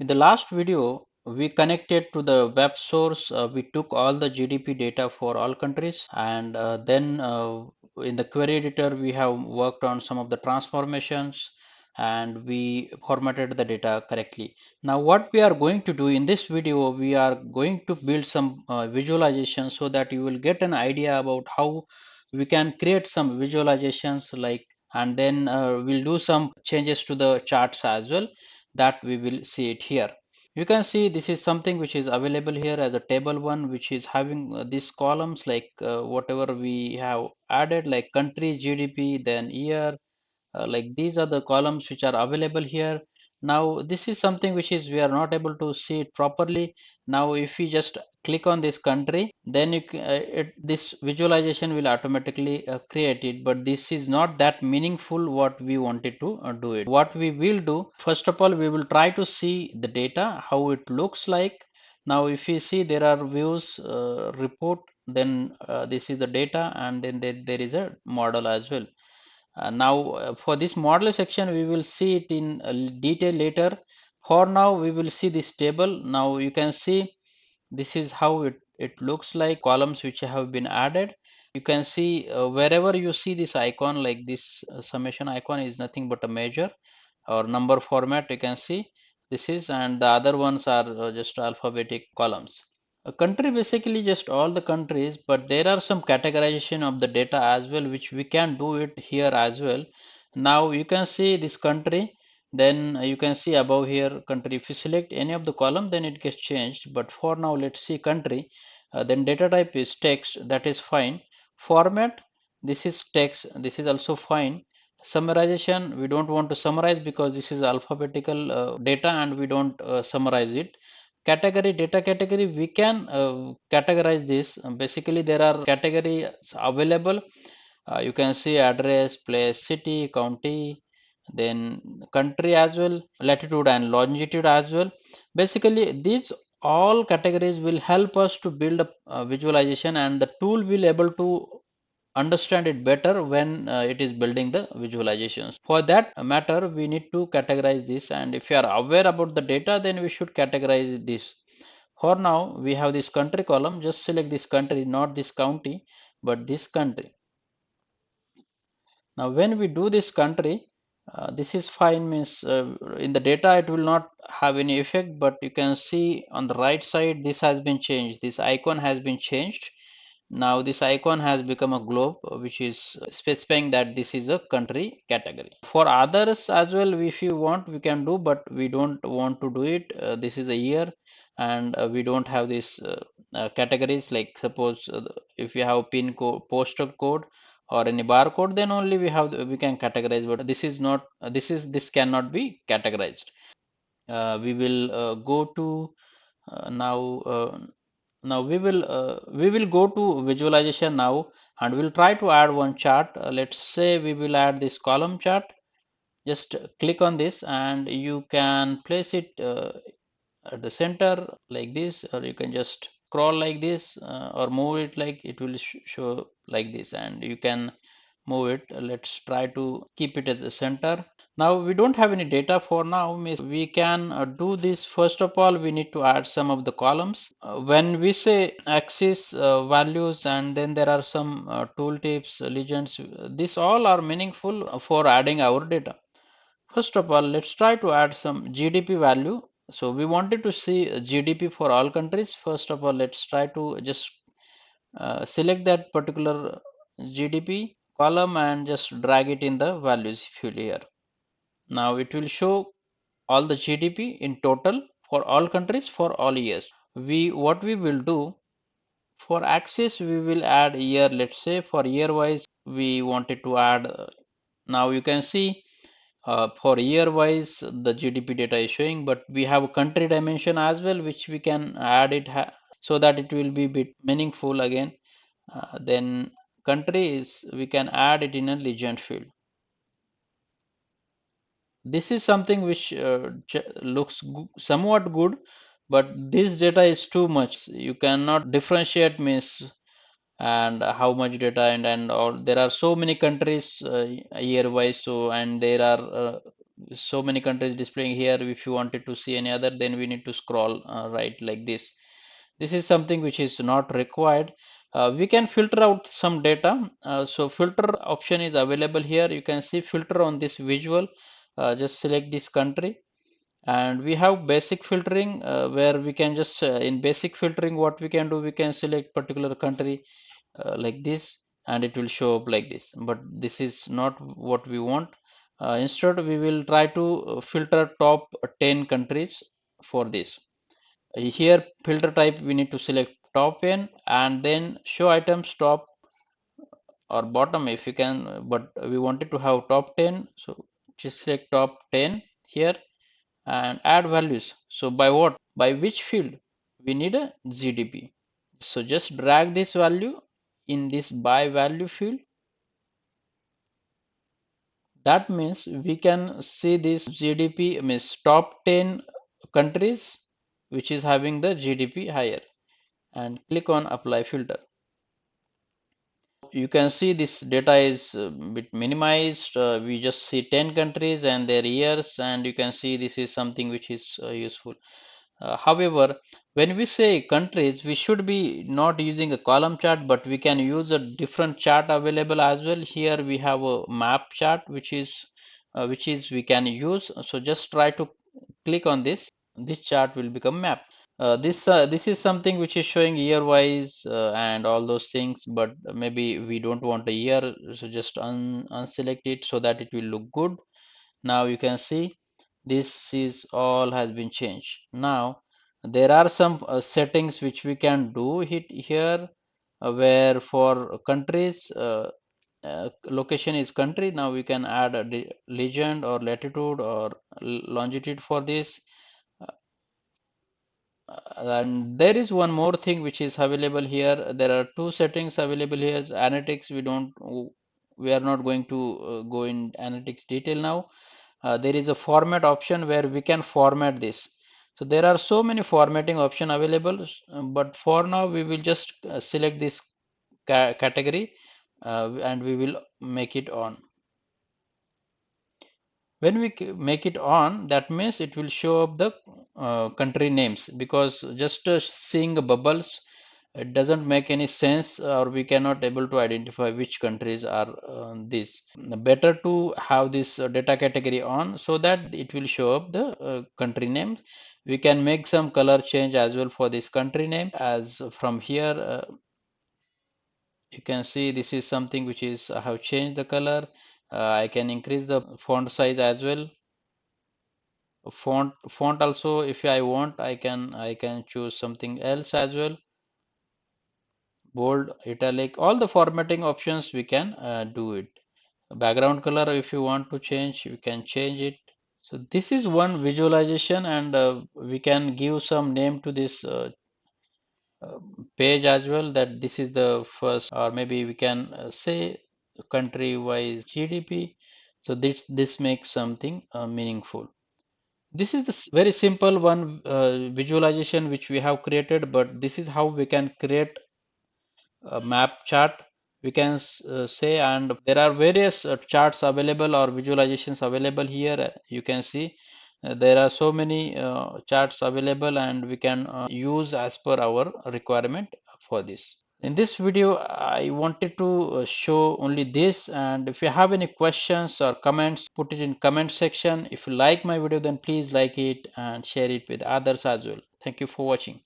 In the last video, we connected to the web source. We took all the GDP data for all countries, and then in the query editor, we have worked on some of the transformations and we formatted the data correctly. Now, what we are going to do in this video, we are going to build some visualization so that you will get an idea about how we can create some visualizations like, and then we'll do some changes to the charts as well, that we will see it here. You can see this is something which is available here as a table one, which is having these columns like whatever we have added, like country, GDP, then year, like these are the columns which are available here. Now this is something which is we are not able to see it properly. Now if we just click on this country, then this visualization will automatically create it, but this is not that meaningful what we wanted to do it. What we will do, first of all, we will try to see the data how it looks like. Now if you see, there are views, report, then this is the data, and then there is a model as well. Now for this model section we will see it in detail later. For now we will see this table. Now you can see this is how it looks like, columns which have been added. You can see wherever you see this icon, like this summation icon is nothing but a measure or number format. You can see this is, and the other ones are just alphabetic columns. A country basically just all the countries, but there are some categorization of the data as well, which we can do it here as well. Now you can see this country, then you can see above here country. If you select any of the column, then it gets changed. But for now, let's see country. Then data type is text, that is fine. Format, this is text, this is also fine. Summarization, we don't want to summarize because this is alphabetical data and we don't summarize it. Category, data category, we can categorize this. Basically there are categories available. You can see address, place, city, county, then country as well, latitude and longitude as well. Basically these all categories will help us to build a visualization, and the tool will able to understand it better when it is building the visualizations. For that matter, we need to categorize this, and if you are aware about the data, then we should categorize this. For now, we have this country column. Just select this country, not this county, but this country. Now when we do this country, this is fine, means in the data it will not have any effect, but you can see on the right side this has been changed, this icon has been changed. Now this icon has become a globe, which is specifying that this is a country category. For others as well, if you want, we can do, but we don't want to do it. This is a year, and we don't have this categories. Like suppose if you have pin code, postal code, or any barcode, then only we can categorize. But this is not. This cannot be categorized. We will go to now. Now we will go to visualization now, and we'll try to add one chart. Let's say we will add this column chart. Just click on this and you can place it at the center like this, or you can just scroll like this, or move it, like it will show like this, and you can move it. Let's try to keep it at the center. Now we don't have any data for now, means we can do this. First of all, we need to add some of the columns. When we say axis values, and then there are some tooltips, legends, these all are meaningful for adding our data. First of all, let's try to add some GDP value. So we wanted to see GDP for all countries. First of all, let's try to just select that particular GDP column and just drag it in the values field here. Now it will show all the GDP in total for all countries for all years. What we will do, for axis we will add year. Let's say for year wise we wanted to add. Now you can see for year wise the GDP data is showing, but we have a country dimension as well, which we can add it so that it will be bit meaningful again. Then country is, we can add it in a legend field. This is something which looks somewhat good, but this data is too much. You cannot differentiate, means, and how much data, and all. There are so many countries year wise, so, and there are so many countries displaying here. If you wanted to see any other, then we need to scroll right like this. This is something which is not required. We can filter out some data. So filter option is available here. You can see filter on this visual. Just select this country, and we have basic filtering where we can just in basic filtering what we can do, we can select particular country like this, and it will show up like this. But this is not what we want. Instead we will try to filter top 10 countries for this. Here filter type we need to select top 10, and then show items top or bottom if you can, but we wanted to have top 10, so just select top 10 here and add values. So by what? By which field? We need a GDP. So just drag this value in this by value field. That means we can see this GDP means top 10 countries which is having the GDP higher, and click on apply filter. You can see this data is a bit minimized. We just see 10 countries and their years, and you can see this is something which is useful. However, when we say countries, we should be not using a column chart, but we can use a different chart available as well. Here we have a map chart, which is we can use. So just try to click on this. This chart will become map. This is something which is showing year wise and all those things, but maybe we don't want a year, so just unselect it so that it will look good. Now you can see this is all has been changed. Now there are some settings which we can do hit here, where for countries location is country. Now we can add a legend or latitude or longitude for this. And there is one more thing which is available here. There are two settings available here. Analytics, we are not going to go in analytics detail now. There is a format option where we can format this. So there are so many formatting option available, but for now we will just select this category, and we will make it on. When we make it on, that means it will show up the country names, because just seeing bubbles, it doesn't make any sense, or we cannot able to identify which countries are these. Better to have this data category on, so that it will show up the country names. We can make some color change as well for this country name. As from here, you can see this is something which is I have changed the color. I can increase the font size as well. Font also, if I want, I can choose something else as well. Bold, italic, all the formatting options we can do it. Background color, if you want to change, you can change it. So this is one visualization, and we can give some name to this uh, page as well, that this is the first, or maybe we can say country wise GDP. So this makes something meaningful. This is the very simple one visualization which we have created, but this is how we can create a map chart, we can say. And there are various charts available or visualizations available here. You can see there are so many charts available, and we can use as per our requirement for this. In this video, I wanted to show only this, and if you have any questions or comments, put it in comment section. If you like my video, then please like it and share it with others as well. Thank you for watching.